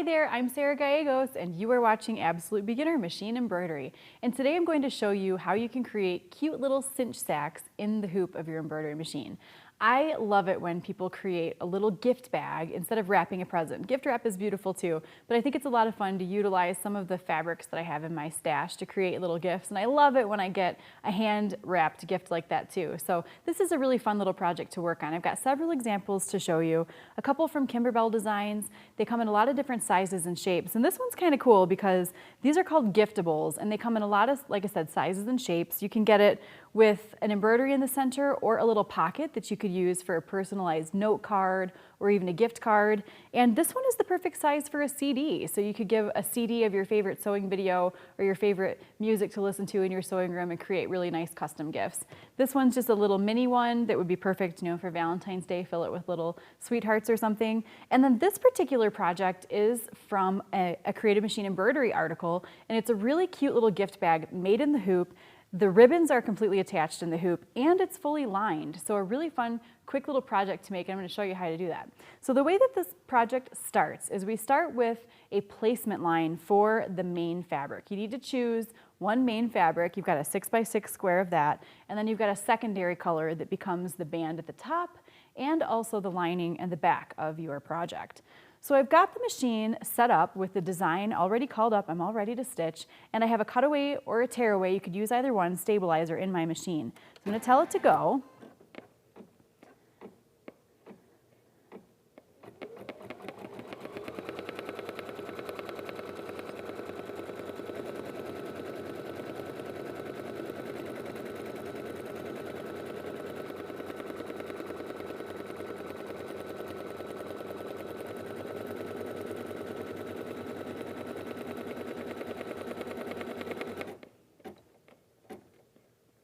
Hi there, I'm Sara Gallegos and you are watching Absolute Beginner Machine Embroidery. And today I'm going to show you how you can create cute little cinch sacks in the hoop of your embroidery machine. I love it when people create a little gift bag instead of wrapping a present. Gift wrap is beautiful too, but I think it's a lot of fun to utilize some of the fabrics that I have in my stash to create little gifts. And I love it when I get a hand wrapped gift like that too. So this is a really fun little project to work on. I've got several examples to show you. A couple from Kimberbell Designs. They come in a lot of different sizes and shapes. And this one's kind of cool because these are called giftables and they come in a lot of, like I said, sizes and shapes. You can get it with an embroidery in the center or a little pocket that you could use for a personalized note card or even a gift card. And this one is the perfect size for a CD. So you could give a CD of your favorite sewing video or your favorite music to listen to in your sewing room and create really nice custom gifts. This one's just a little mini one that would be perfect, for Valentine's Day, fill it with little sweethearts or something. And then this particular project is from a Creative Machine Embroidery article, and it's a really cute little gift bag made in the hoop. The ribbons are completely attached in the hoop and it's fully lined. So a really fun, quick little project to make, and I'm going to show you how to do that. So the way that this project starts is we start with a placement line for the main fabric. You need to choose one main fabric. You've got a 6x6 square of that, and then you've got a secondary color that becomes the band at the top and also the lining and the back of your project. So I've got the machine set up with the design already called up. I'm all ready to stitch, and I have a cutaway or a tearaway, you could use either one, stabilizer in my machine. So I'm going to tell it to go.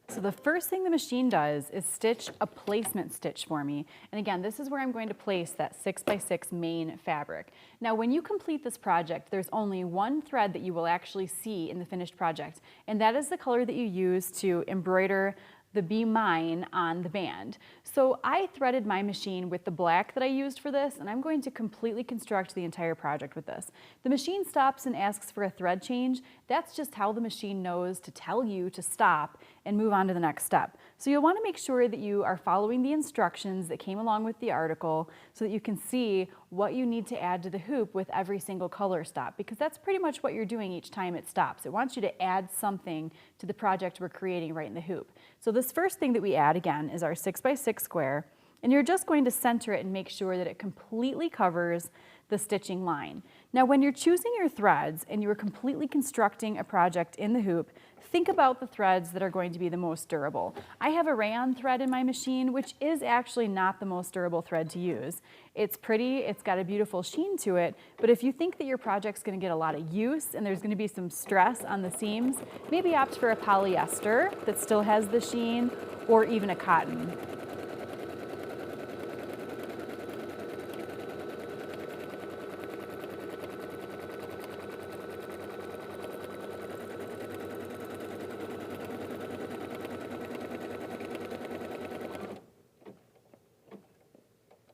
So the first thing the machine does is stitch a placement stitch for me. And again, this is where I'm going to place that 6x6 main fabric. Now, when you complete this project, there's only one thread that you will actually see in the finished project, and that is the color that you use to embroider the Be Mine on the band. So I threaded my machine with the black that I used for this, and I'm going to completely construct the entire project with this. The machine stops and asks for a thread change. That's just how the machine knows to tell you to stop and move on to the next step. So you'll want to make sure that you are following the instructions that came along with the article so that you can see what you need to add to the hoop with every single color stop, because that's pretty much what you're doing each time it stops. It wants you to add something to the project we're creating right in the hoop. So this first thing that we add, again, is our 6x6 square, and you're just going to center it and make sure that it completely covers the stitching line. Now, when you're choosing your threads and you're completely constructing a project in the hoop, think about the threads that are going to be the most durable. I have a rayon thread in my machine, which is actually not the most durable thread to use. It's pretty, it's got a beautiful sheen to it, but if you think that your project's going to get a lot of use and there's going to be some stress on the seams, maybe opt for a polyester that still has the sheen, or even a cotton.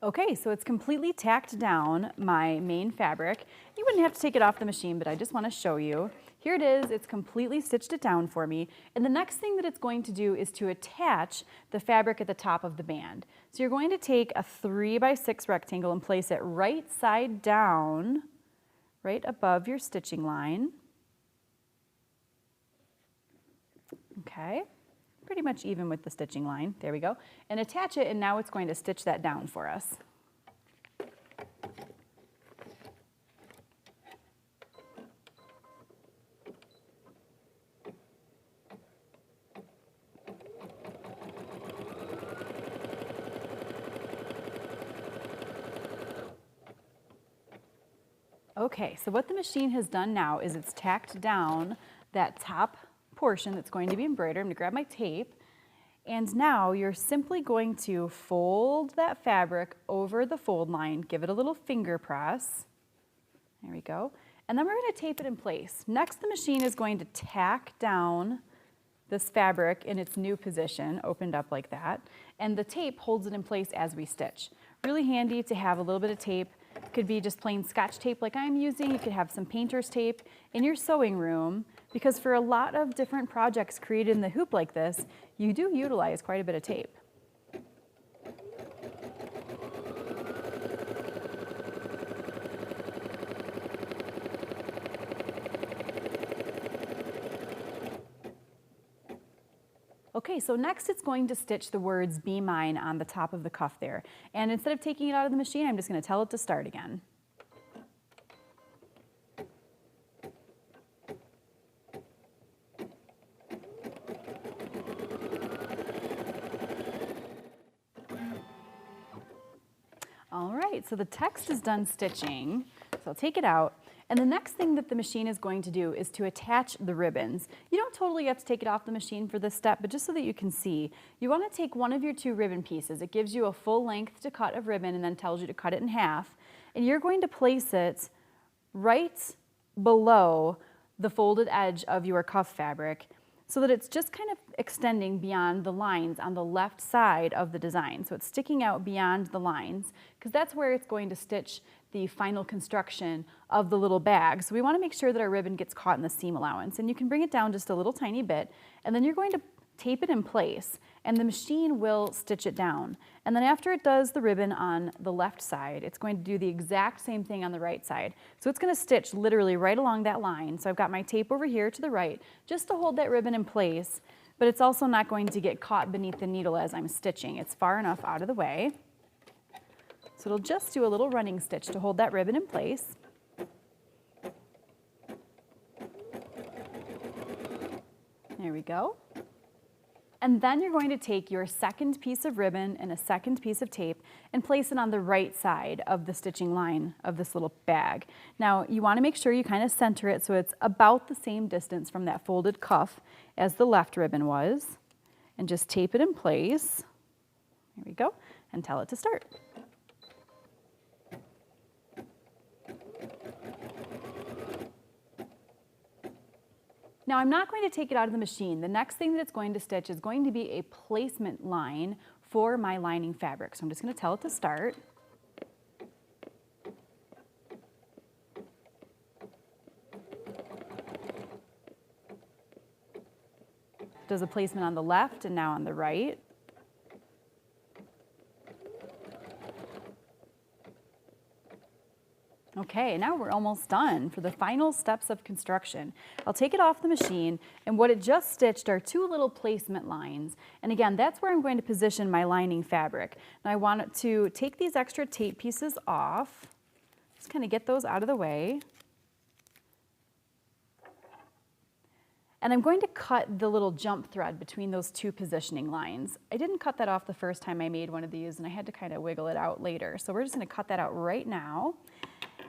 Okay, so it's completely tacked down my main fabric. You wouldn't have to take it off the machine, but I just want to show you. Here it is, it's completely stitched it down for me. And the next thing that it's going to do is to attach the fabric at the top of the band. So you're going to take a 3x6 rectangle and place it right side down, right above your stitching line. Okay. Pretty much even with the stitching line. There we go. And attach it, and now it's going to stitch that down for us. Okay, so what the machine has done now is it's tacked down that top portion that's going to be embroidered. I'm going to grab my tape, and now you're simply going to fold that fabric over the fold line, give it a little finger press. There we go. And then we're going to tape it in place. Next, the machine is going to tack down this fabric in its new position, opened up like that, and the tape holds it in place as we stitch. Really handy to have a little bit of tape It could be just plain Scotch tape like I'm using. You could have some painter's tape in your sewing room, because for a lot of different projects created in the hoop like this, you do utilize quite a bit of tape. Okay, so next it's going to stitch the words "Be Mine" on the top of the cuff there. And instead of taking it out of the machine, I'm just going to tell it to start again. All right, so the text is done stitching, so I'll take it out. And the next thing that the machine is going to do is to attach the ribbons. You don't totally have to take it off the machine for this step, but just so that you can see, you want to take one of your two ribbon pieces. It gives you a full length to cut of ribbon and then tells you to cut it in half. And you're going to place it right below the folded edge of your cuff fabric so that it's just kind of extending beyond the lines on the left side of the design. So it's sticking out beyond the lines, because that's where it's going to stitch the final construction of the little bag. So we want to make sure that our ribbon gets caught in the seam allowance. And you can bring it down just a little tiny bit, and then you're going to tape it in place, and the machine will stitch it down. And then after it does the ribbon on the left side, it's going to do the exact same thing on the right side. So it's going to stitch literally right along that line. So I've got my tape over here to the right just to hold that ribbon in place, but it's also not going to get caught beneath the needle as I'm stitching. It's far enough out of the way. So it'll just do a little running stitch to hold that ribbon in place. There we go. And then you're going to take your second piece of ribbon and a second piece of tape and place it on the right side of the stitching line of this little bag. Now, you want to make sure you kind of center it so it's about the same distance from that folded cuff as the left ribbon was. And just tape it in place. There we go. And tell it to start. Now I'm not going to take it out of the machine. The next thing that it's going to stitch is going to be a placement line for my lining fabric. So I'm just going to tell it to start. It does a placement on the left and now on the right. Okay, now we're almost done for the final steps of construction. I'll take it off the machine, and what it just stitched are two little placement lines. And again, that's where I'm going to position my lining fabric. Now I want to take these extra tape pieces off, just kind of get those out of the way. And I'm going to cut the little jump thread between those two positioning lines. I didn't cut that off the first time I made one of these, and I had to kind of wiggle it out later. So we're just going to cut that out right now.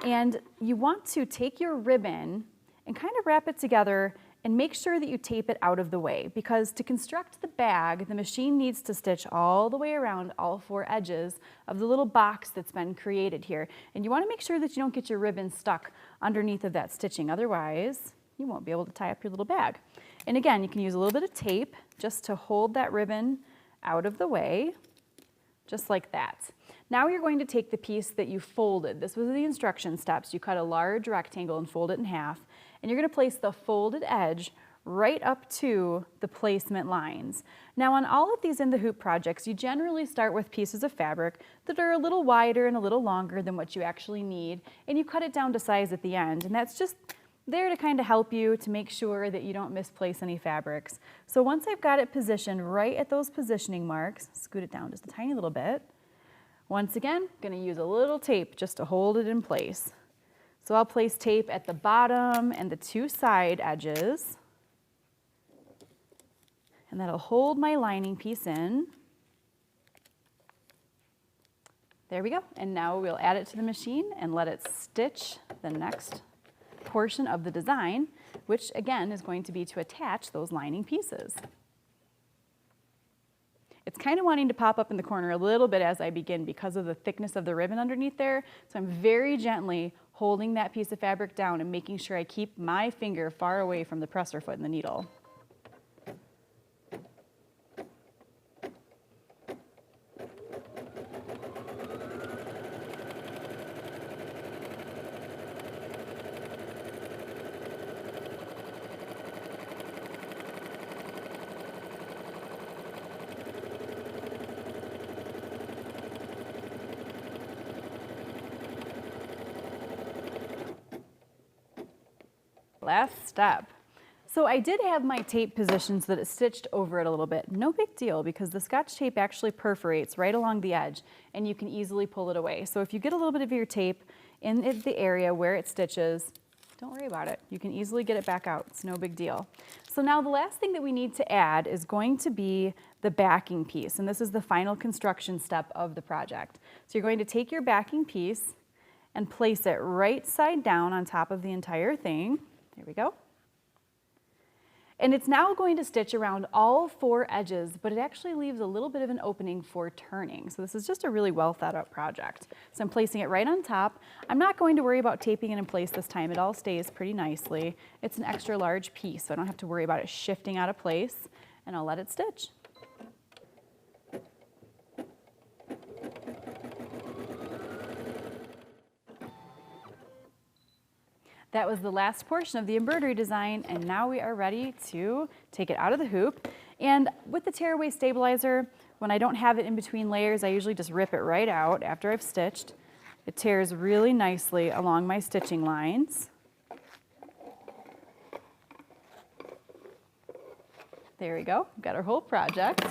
And you want to take your ribbon and kind of wrap it together and make sure that you tape it out of the way, because to construct the bag, the machine needs to stitch all the way around all four edges of the little box that's been created here. And you want to make sure that you don't get your ribbon stuck underneath of that stitching. Otherwise, you won't be able to tie up your little bag. And again, you can use a little bit of tape just to hold that ribbon out of the way, just like that. Now you're going to take the piece that you folded. This was the instruction steps. You cut a large rectangle and fold it in half, and you're going to place the folded edge right up to the placement lines. Now on all of these in the hoop projects, you generally start with pieces of fabric that are a little wider and a little longer than what you actually need, and you cut it down to size at the end, and that's just there to kind of help you to make sure that you don't misplace any fabrics. So once I've got it positioned right at those positioning marks, scoot it down just a tiny little bit. Once again, I'm going to use a little tape just to hold it in place. So I'll place tape at the bottom and the two side edges, and that'll hold my lining piece in. There we go. And now we'll add it to the machine and let it stitch the next portion of the design, which again is going to be to attach those lining pieces. It's kind of wanting to pop up in the corner a little bit as I begin because of the thickness of the ribbon underneath there. So I'm very gently holding that piece of fabric down and making sure I keep my finger far away from the presser foot and the needle. last step. So I did have my tape positioned so that it stitched over it a little bit. No big deal because the Scotch tape actually perforates right along the edge and you can easily pull it away. So if you get a little bit of your tape in the area where it stitches, don't worry about it. You can easily get it back out. It's no big deal. So now the last thing that we need to add is going to be the backing piece, and this is the final construction step of the project. So you're going to take your backing piece and place it right side down on top of the entire thing. There we go. And it's now going to stitch around all 4 edges, but it actually leaves a little bit of an opening for turning. So this is just a really well thought out project. So I'm placing it right on top. I'm not going to worry about taping it in place this time. It all stays pretty nicely. It's an extra large piece, so I don't have to worry about it shifting out of place, and I'll let it stitch. That was the last portion of the embroidery design, and now we are ready to take it out of the hoop. And with the tearaway stabilizer, when I don't have it in between layers, I usually just rip it right out after I've stitched. It tears really nicely along my stitching lines. There we go, got our whole project.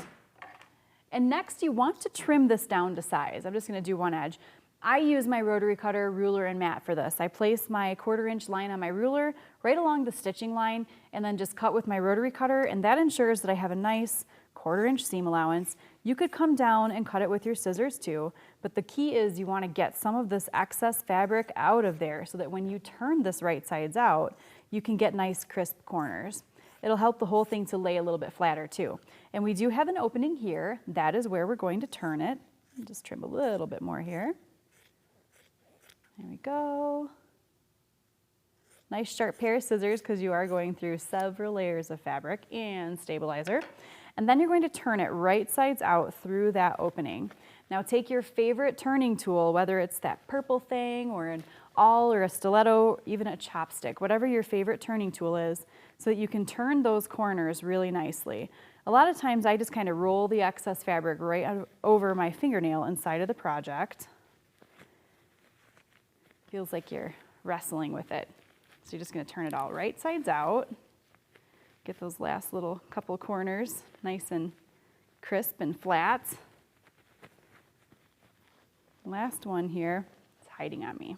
And next you want to trim this down to size. I'm just gonna do one edge. I use my rotary cutter, ruler, and mat for this. I place my 1/4 inch line on my ruler right along the stitching line and then just cut with my rotary cutter, and that ensures that I have a nice 1/4 inch seam allowance. You could come down and cut it with your scissors too, but the key is you want to get some of this excess fabric out of there so that when you turn this right sides out, you can get nice crisp corners. It'll help the whole thing to lay a little bit flatter too. And we do have an opening here. That is where we're going to turn it. Just trim a little bit more here. There we go. Nice sharp pair of scissors because you are going through several layers of fabric and stabilizer. And then you're going to turn it right sides out through that opening. Now take your favorite turning tool, whether it's that purple thing or an awl or a stiletto, even a chopstick, whatever your favorite turning tool is, so that you can turn those corners really nicely. A lot of times I just kind of roll the excess fabric right over my fingernail inside of the project. Feels like you're wrestling with it. So you're just going to turn it all right sides out. Get those last little couple corners nice and crisp and flat. Last one here, it's hiding on me.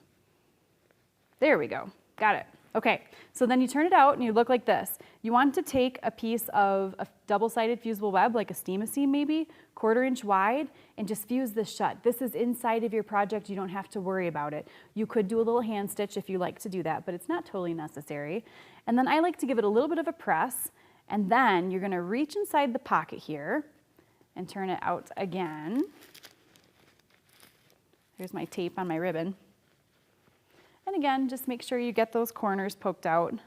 There we go, got it. Okay, so then you turn it out and you look like this. You want to take a piece of a double-sided fusible web, like a steam-a-seam maybe, 1/4 inch wide, and just fuse this shut. This is inside of your project, you don't have to worry about it. You could do a little hand stitch if you like to do that, but it's not totally necessary. And then I like to give it a little bit of a press, and then you're gonna reach inside the pocket here and turn it out again. Here's my tape on my ribbon. And again, just make sure you get those corners poked out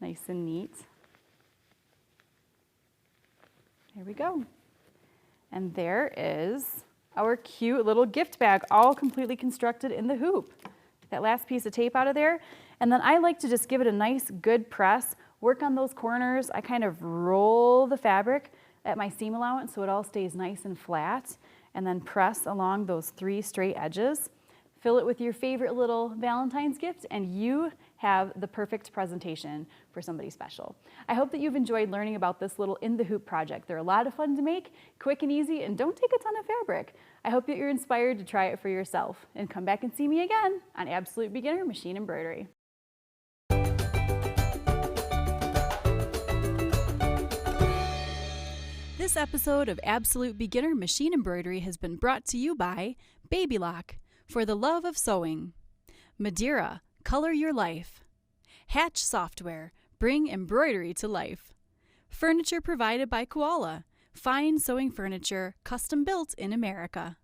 nice and neat. There we go. And there is our cute little gift bag, all completely constructed in the hoop. That last piece of tape out of there. And then I like to just give it a nice good press, work on those corners. I kind of roll the fabric at my seam allowance so it all stays nice and flat, and then press along those 3 straight edges. Fill it with your favorite little Valentine's gift, and you have the perfect presentation for somebody special. I hope that you've enjoyed learning about this little in the hoop project. They're a lot of fun to make, quick and easy, and don't take a ton of fabric. I hope that you're inspired to try it for yourself, and come back and see me again on Absolute Beginner Machine Embroidery. This episode of Absolute Beginner Machine Embroidery has been brought to you by Baby Lock, for the love of sewing. Madeira, color your life. Hatch Software, bring embroidery to life. Furniture provided by Koala, fine sewing furniture custom built in America.